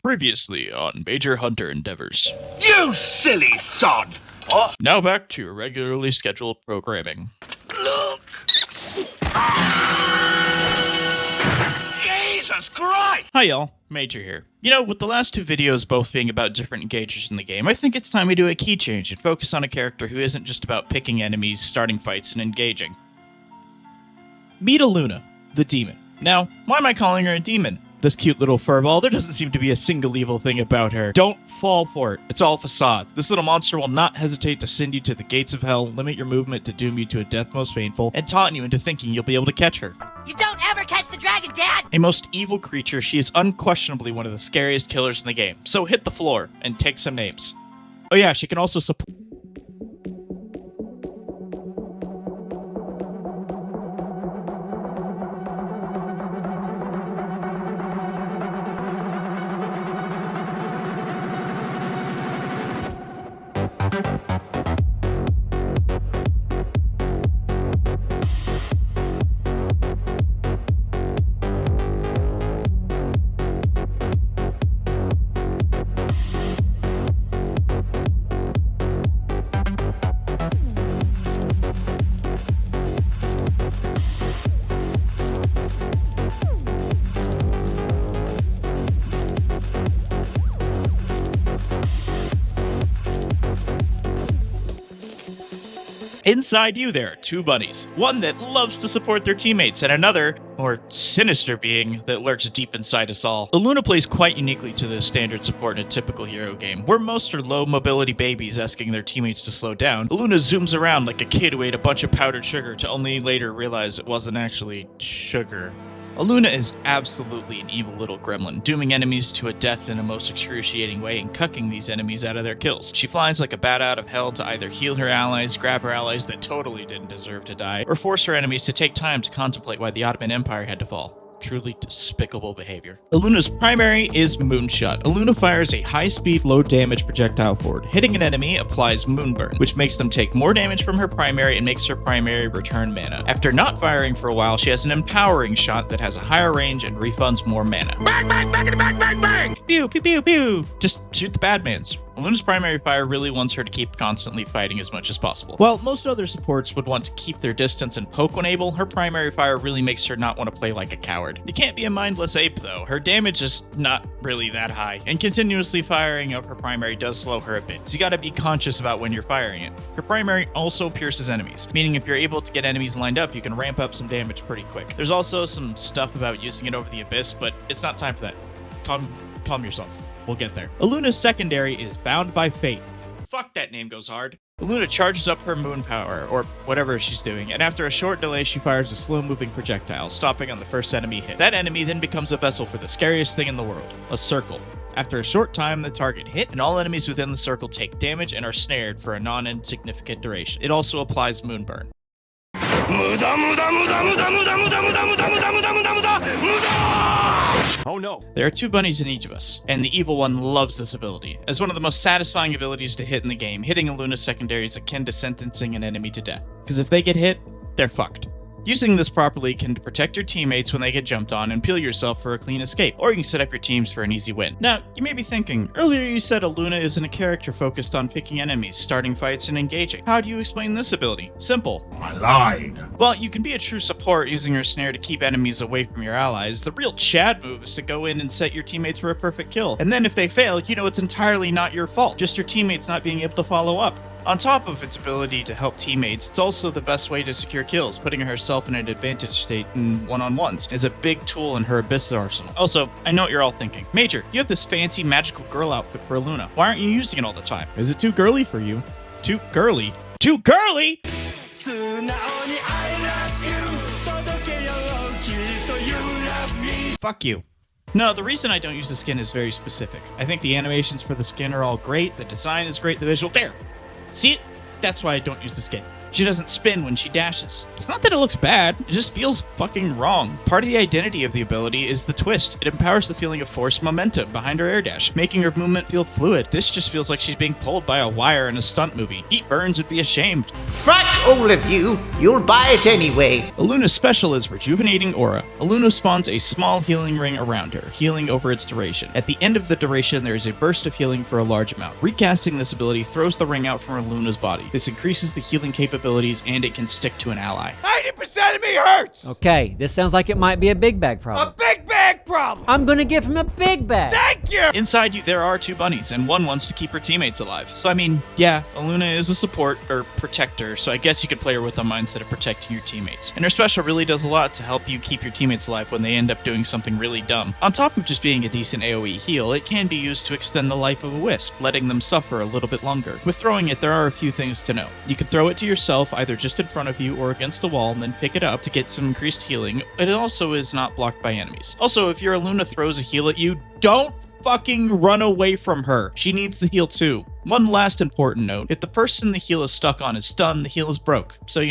Previously on Major Hunter Endeavors. You silly sod! Oh. Now back to your regularly scheduled programming. Look! Jesus Christ! Hi y'all, Major here. You know, with the last two videos both being about different engagers in the game, I think it's time we do a key change and focus on a character who isn't just about picking enemies, starting fights, and engaging. Meet Elluna, the demon. Now, why am I calling her a demon? This cute little furball, there doesn't seem to be a single evil thing about her. Don't fall for it. It's all facade. This little monster will not hesitate to send you to the gates of hell, limit your movement to doom you to a death most painful, and taunt you into thinking you'll be able to catch her. You don't ever catch the dragon, Dad! A most evil creature, she is unquestionably one of the scariest killers in the game. So hit the floor and take some names. Oh yeah, she can also support... Inside you there are two bunnies, one that loves to support their teammates and another, more sinister being, that lurks deep inside us all. Elluna plays quite uniquely to the standard support in a typical hero game, where most are low mobility babies asking their teammates to slow down. Elluna zooms around like a kid who ate a bunch of powdered sugar to only later realize it wasn't actually sugar. Elluna is absolutely an evil little gremlin, dooming enemies to a death in a most excruciating way and cucking these enemies out of their kills. She flies like a bat out of hell to either heal her allies, grab her allies that totally didn't deserve to die, or force her enemies to take time to contemplate why the Ottoman Empire had to fall. Truly despicable behavior. Elluna's primary is Moonshot. Elluna fires a high-speed, low-damage projectile forward. Hitting an enemy applies Moonburn, which makes them take more damage from her primary and makes her primary return mana. After not firing for a while, she has an empowering shot that has a higher range and refunds more mana. Bang, bang, bang, bang, bang, bang! Pew, pew, pew, pew! Just shoot the bad mans. Elluna's primary fire really wants her to keep constantly fighting as much as possible. While most other supports would want to keep their distance and poke when able, her primary fire really makes her not want to play like a coward. You can't be a mindless ape though. Her damage is not really that high, and continuously firing of her primary does slow her a bit, so you gotta be conscious about when you're firing it. Her primary also pierces enemies, meaning if you're able to get enemies lined up, you can ramp up some damage pretty quick. There's also some stuff about using it over the abyss, but it's not time for that. Calm yourself. We'll get there. Elluna's secondary is Bound by Fate. Fuck, that name goes hard. Elluna charges up her moon power, or whatever she's doing, and after a short delay she fires a slow-moving projectile, stopping on the first enemy hit. That enemy then becomes a vessel for the scariest thing in the world, a circle. After a short time, the target hit, and all enemies within the circle take damage and are snared for a non-insignificant duration. It also applies Moonburn. Oh no. There are two bunnies in each of us, and the evil one loves this ability. As one of the most satisfying abilities to hit in the game, hitting Elluna's secondary is akin to sentencing an enemy to death. Because if they get hit, they're fucked. Using this properly can protect your teammates when they get jumped on and peel yourself for a clean escape, or you can set up your teams for an easy win. Now, you may be thinking, earlier you said Elluna isn't a character focused on picking enemies, starting fights, and engaging. How do you explain this ability? Simple. I lied. Well, you can be a true support using your snare to keep enemies away from your allies. The real Chad move is to go in and set your teammates for a perfect kill. And then if they fail, you know it's entirely not your fault, just your teammates not being able to follow up. On top of its ability to help teammates, it's also the best way to secure kills. Putting herself in an advantage state in one-on-ones is a big tool in her Abyss arsenal. Also, I know what you're all thinking. Major, you have this fancy magical girl outfit for Elluna. Why aren't you using it all the time? Is it too girly for you? Too girly? Too girly?! Fuck you. No, the reason I don't use the skin is very specific. I think the animations for the skin are all great, the design is great, the visual... There! See it? That's why I don't use the skin. She doesn't spin when she dashes. It's not that it looks bad, it just feels fucking wrong. Part of the identity of the ability is the twist. It empowers the feeling of force momentum behind her air dash, making her movement feel fluid. This just feels like she's being pulled by a wire in a stunt movie. Heat Burns would be ashamed. Fuck all of you, you'll buy it anyway. Elluna's special is Rejuvenating Aura. Elluna spawns a small healing ring around her, healing over its duration. At the end of the duration, there is a burst of healing for a large amount. Recasting this ability throws the ring out from Elluna's body. This increases the healing capabilities and it can stick to an ally. 90% of me hurts! Okay, this sounds like it might be a big bag problem. A big bag problem! I'm gonna give him a big bag. Thank you! Inside you, there are two bunnies, and one wants to keep her teammates alive. So I mean, yeah, Elluna is a support, or protector, so I guess you could play her with the mindset of protecting your teammates. And her special really does a lot to help you keep your teammates alive when they end up doing something really dumb. On top of just being a decent AoE heal, it can be used to extend the life of a wisp, letting them suffer a little bit longer. With throwing it, there are a few things to know. You can throw it to yourself, either just in front of you or against the wall, and then pick it up to get some increased healing. It also is not blocked by enemies. Also, if your Elluna throws a heal at you, don't fucking run away from her. She needs the heal too. One last important note, if the person the heal is stuck on is stunned, the heal is broke. So,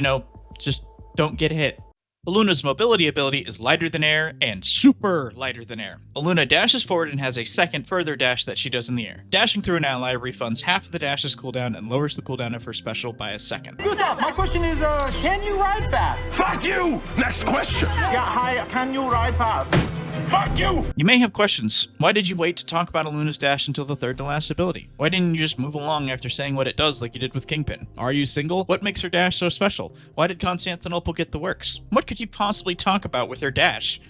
just don't get hit. Elluna's mobility ability is lighter than air and super lighter than air. Elluna dashes forward and has a second further dash that she does in the air. Dashing through an ally refunds half of the dash's cooldown and lowers the cooldown of her special by a second. Gustav, my question is, can you ride fast? Fuck you! Next question! Yeah, hi, can you ride fast? Fuck you! You may have questions. Why did you wait to talk about Elluna's dash until the third to last ability? Why didn't you just move along after saying what it does like you did with Kingpin? Are you single? What makes her dash so special? Why did Constantinople get the works? What could you possibly talk about with her dash?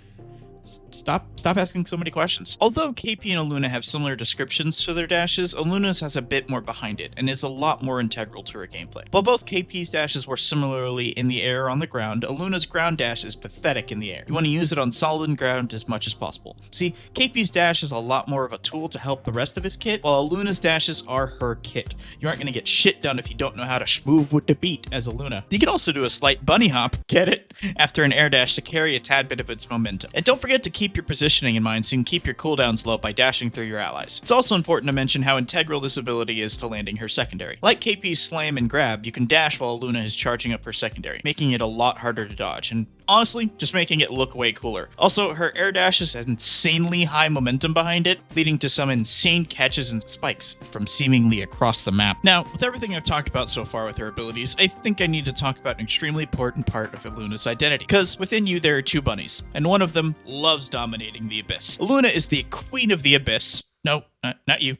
Stop asking so many questions. Although KP and Elluna have similar descriptions to their dashes, Elluna's has a bit more behind it, and is a lot more integral to her gameplay. While both KP's dashes were similarly in the air or on the ground, Elluna's ground dash is pathetic in the air. You want to use it on solid ground as much as possible. See, KP's dash is a lot more of a tool to help the rest of his kit, while Elluna's dashes are her kit. You aren't going to get shit done if you don't know how to schmoove with the beat as Elluna. You can also do a slight bunny hop, get it? After an air dash to carry a tad bit of its momentum. And don't forget to keep your positioning in mind so you can keep your cooldowns low by dashing through your allies. It's also important to mention how integral this ability is to landing her secondary. Like KP's slam and grab, you can dash while Elluna is charging up her secondary, making it a lot harder to dodge, and honestly, just making it look way cooler. Also, her air dash has insanely high momentum behind it, leading to some insane catches and spikes from seemingly across the map. Now, with everything I've talked about so far with her abilities, I think I need to talk about an extremely important part of Elluna's identity, because within you there are two bunnies, and one of them loves dominating the abyss. Elluna is the queen of the abyss. No, not you.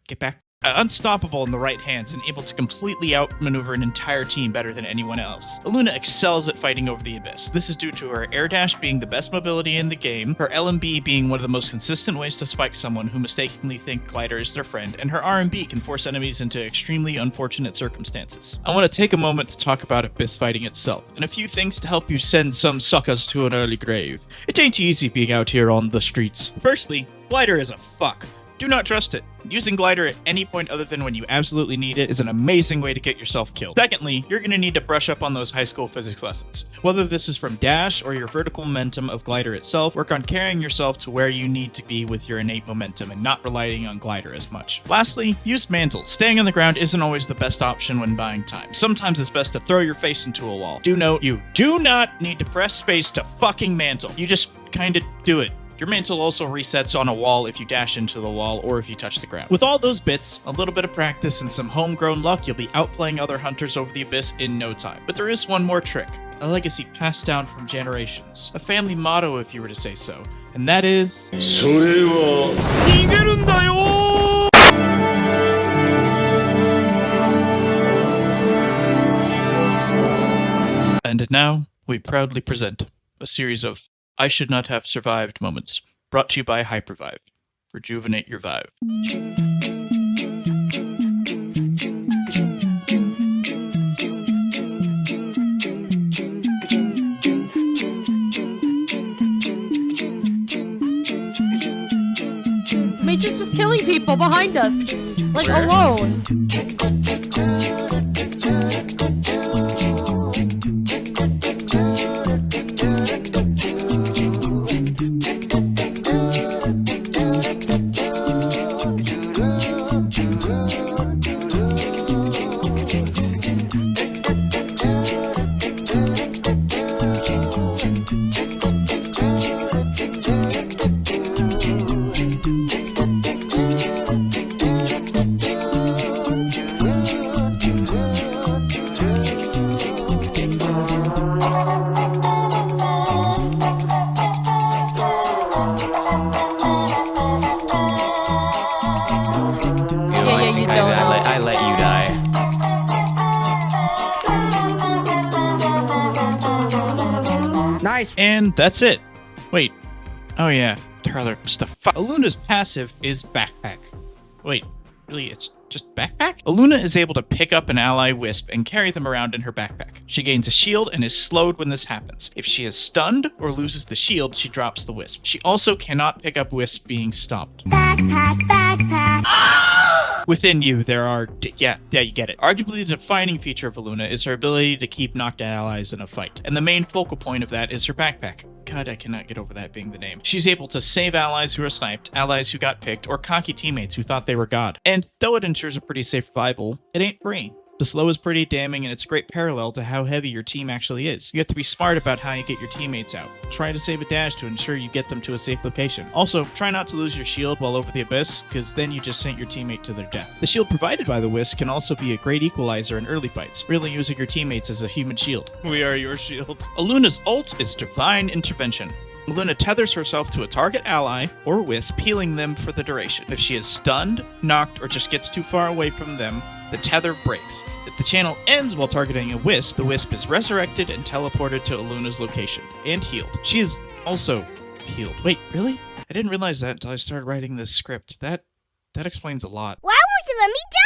Get back. Unstoppable in the right hands and able to completely outmaneuver an entire team better than anyone else. Elluna excels at fighting over the abyss. This is due to her air dash being the best mobility in the game, her LMB being one of the most consistent ways to spike someone who mistakenly think glider is their friend, and her RMB can force enemies into extremely unfortunate circumstances. I want to take a moment to talk about abyss fighting itself, and a few things to help you send some suckers to an early grave. It ain't easy being out here on the streets. Firstly, glider is a fuck. Do not trust it. Using glider at any point other than when you absolutely need it is an amazing way to get yourself killed. Secondly, you're going to need to brush up on those high school physics lessons. Whether this is from dash or your vertical momentum of glider itself, work on carrying yourself to where you need to be with your innate momentum and not relying on glider as much. Lastly, use mantles. Staying on the ground isn't always the best option when buying time. Sometimes it's best to throw your face into a wall. Do note, you do not need to press space to fucking mantle. You just kinda do it. Your mantle also resets on a wall if you dash into the wall or if you touch the ground. With all those bits, a little bit of practice, and some homegrown luck, you'll be outplaying other hunters over the abyss in no time. But there is one more trick, a legacy passed down from generations. A family motto, if you were to say so, and that is... And now, we proudly present a series of I should not have survived moments, brought to you by Hypervive. Rejuvenate your vibe. Matrix is killing people behind us, like alone. Yeah, you don't. I let you die. Nice. And that's it. Wait. Oh yeah, there are other stuff. Elluna's passive is Backpack. Wait, really, it's just Backpack? Elluna is able to pick up an ally Wisp and carry them around in her backpack. She gains a shield and is slowed when this happens. If she is stunned or loses the shield, she drops the Wisp. She also cannot pick up Wisp being stopped. Backpack. Within you, there are... Yeah, you get it. Arguably, the defining feature of Elluna is her ability to keep knocked out allies in a fight. And the main focal point of that is her backpack. God, I cannot get over that being the name. She's able to save allies who are sniped, allies who got picked, or cocky teammates who thought they were God. And though it ensures a pretty safe revival, it ain't free. The slow is pretty damning, and it's a great parallel to how heavy your team actually is. You have to be smart about how you get your teammates out. Try to save a dash to ensure you get them to a safe location. Also, try not to lose your shield while over the abyss, because then you just sent your teammate to their death. The shield provided by the Wisp can also be a great equalizer in early fights, really using your teammates as a human shield. We are your shield. Elluna's ult is Divine Intervention. Elluna tethers herself to a target ally or Wisp, healing them for the duration. If she is stunned, knocked, or just gets too far away from them, the tether breaks. If the channel ends while targeting a Wisp, the Wisp is resurrected and teleported to Elluna's location, and healed. She is also healed. Wait, really? I didn't realize that until I started writing this script. That explains a lot. Why won't you let me die?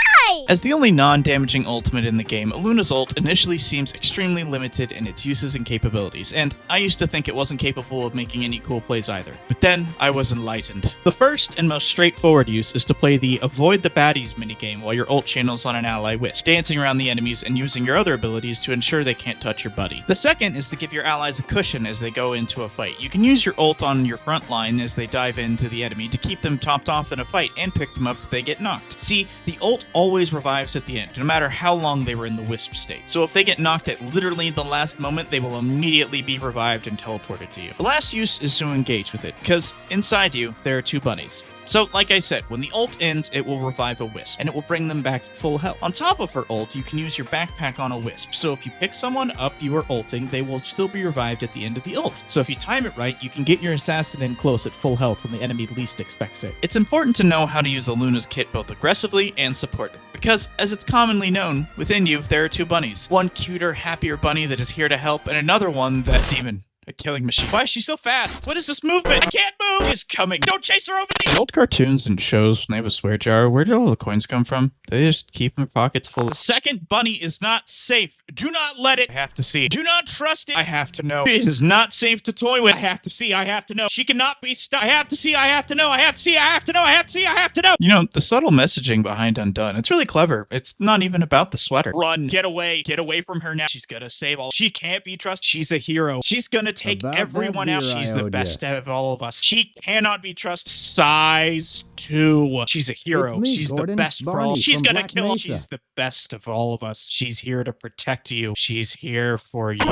As the only non-damaging ultimate in the game, Elluna's ult initially seems extremely limited in its uses and capabilities, and I used to think it wasn't capable of making any cool plays either. But then, I was enlightened. The first and most straightforward use is to play the Avoid the Baddies minigame while your ult channels on an ally Wisp, dancing around the enemies and using your other abilities to ensure they can't touch your buddy. The second is to give your allies a cushion as they go into a fight. You can use your ult on your front line as they dive into the enemy to keep them topped off in a fight and pick them up if they get knocked. See, the ult always revives at the end, no matter how long they were in the Wisp state. So if they get knocked at literally the last moment, they will immediately be revived and teleported to you. The last use is to engage with it, because inside you, there are two bunnies. So, like I said, when the ult ends, it will revive a Wisp, and it will bring them back full health. On top of her ult, you can use your backpack on a Wisp, so if you pick someone up you are ulting, they will still be revived at the end of the ult. So if you time it right, you can get your assassin in close at full health when the enemy least expects it. It's important to know how to use Elluna's kit both aggressively and supportive, because, as it's commonly known, within you, there are two bunnies. One cuter, happier bunny that is here to help, and another one that demon. A killing machine. Why is she so fast? What is this movement? I can't move! She's coming. Don't chase her over the... Old cartoons and shows, when they have a swear jar, where did all the coins come from? They just keep their pockets full. The second bunny is not safe. Do not let it. I have to see. Do not trust it. I have to know. It is not safe to toy with. I have to see. I have to know. She cannot be stuck. I have to see. I have to know. I have to see. I have to know. I have to see. I have to know. You know, the subtle messaging behind Undone, it's really clever. It's not even about the sweater. Run. Get away. Get away from her now. She's gonna save all. She can't be trusted. She's a hero. She's gonna take everyone out. She's the best of all of us. She cannot be trusted. Size 2. She's a hero. She's the best for all. She's gonna kill. She's the best of all of us. She's here to protect you. She's here for you.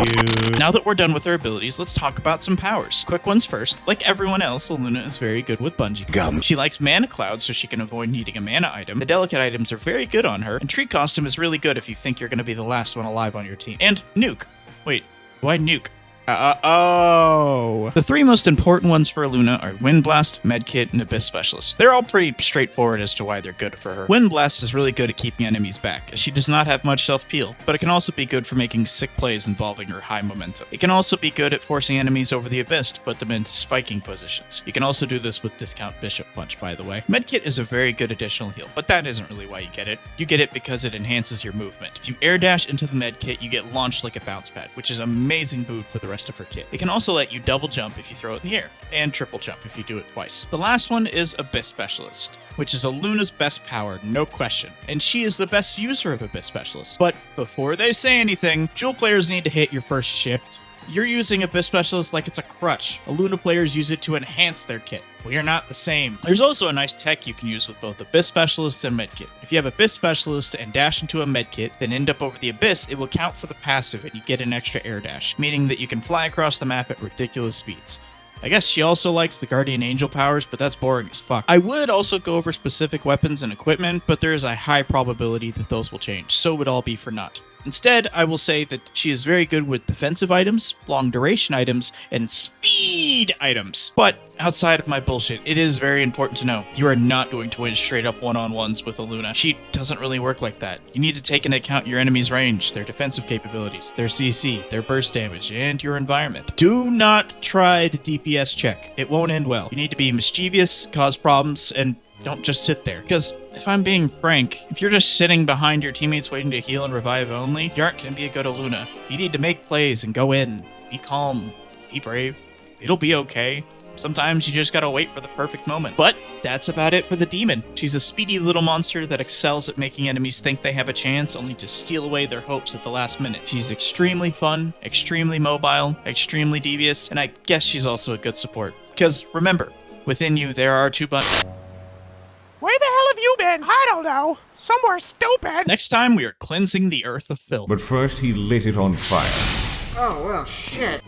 Now that we're done with her abilities, let's talk about some powers. Quick ones first. Like everyone else, Elluna is very good with bungee gum. She likes mana clouds so she can avoid needing a mana item. The delicate items are very good on her, and tree costume is really good if you think you're gonna be the last one alive on your team. And nuke. Wait, why nuke? The three most important ones for Elluna are Wind Blast, Medkit, and Abyss Specialist. They're all pretty straightforward as to why they're good for her. Wind Blast is really good at keeping enemies back, as she does not have much self-peel, but it can also be good for making sick plays involving her high momentum. It can also be good at forcing enemies over the Abyss to put them into spiking positions. You can also do this with Discount Bishop Punch, by the way. Medkit is a very good additional heal, but that isn't really why you get it. You get it because it enhances your movement. If you air dash into the Medkit, you get launched like a bounce pad, which is an amazing boot for the rest of her kit. It can also let you double jump if you throw it in the air, and triple jump if you do it twice. The last one is Abyss Specialist, which is Elluna's best power, no question, and she is the best user of Abyss Specialist. But before they say anything, Jewel players need to hit your first shift. You're using Abyss Specialist like it's a crutch. Elluna players use it to enhance their kit. We are not the same. There's also a nice tech you can use with both Abyss Specialist and Medkit. If you have Abyss Specialist and dash into a Medkit, then end up over the Abyss, it will count for the passive and you get an extra air dash, meaning that you can fly across the map at ridiculous speeds. I guess she also likes the Guardian Angel powers, but that's boring as fuck. I would also go over specific weapons and equipment, but there is a high probability that those will change, so it would all be for naught. Instead, I will say that she is very good with defensive items, long duration items, and speed items. But outside of my bullshit, it is very important to know you are not going to win straight up one-on-ones with Elluna. She doesn't really work like that. You need to take into account your enemy's range, their defensive capabilities, their CC, their burst damage, and your environment. Do not try to DPS check. It won't end well. You need to be mischievous, cause problems, and don't just sit there. Because if I'm being frank, if you're just sitting behind your teammates waiting to heal and revive only, you aren't going to be a good Elluna. You need to make plays and go in. Be calm. Be brave. It'll be okay. Sometimes you just gotta wait for the perfect moment. But that's about it for the demon. She's a speedy little monster that excels at making enemies think they have a chance, only to steal away their hopes at the last minute. She's extremely fun, extremely mobile, extremely devious, and I guess she's also a good support. Because remember, within you there are 2 bunnies. Where the hell have you been? I don't know. Somewhere stupid. Next time we are cleansing the earth of filth. But first he lit it on fire. Oh, well, shit.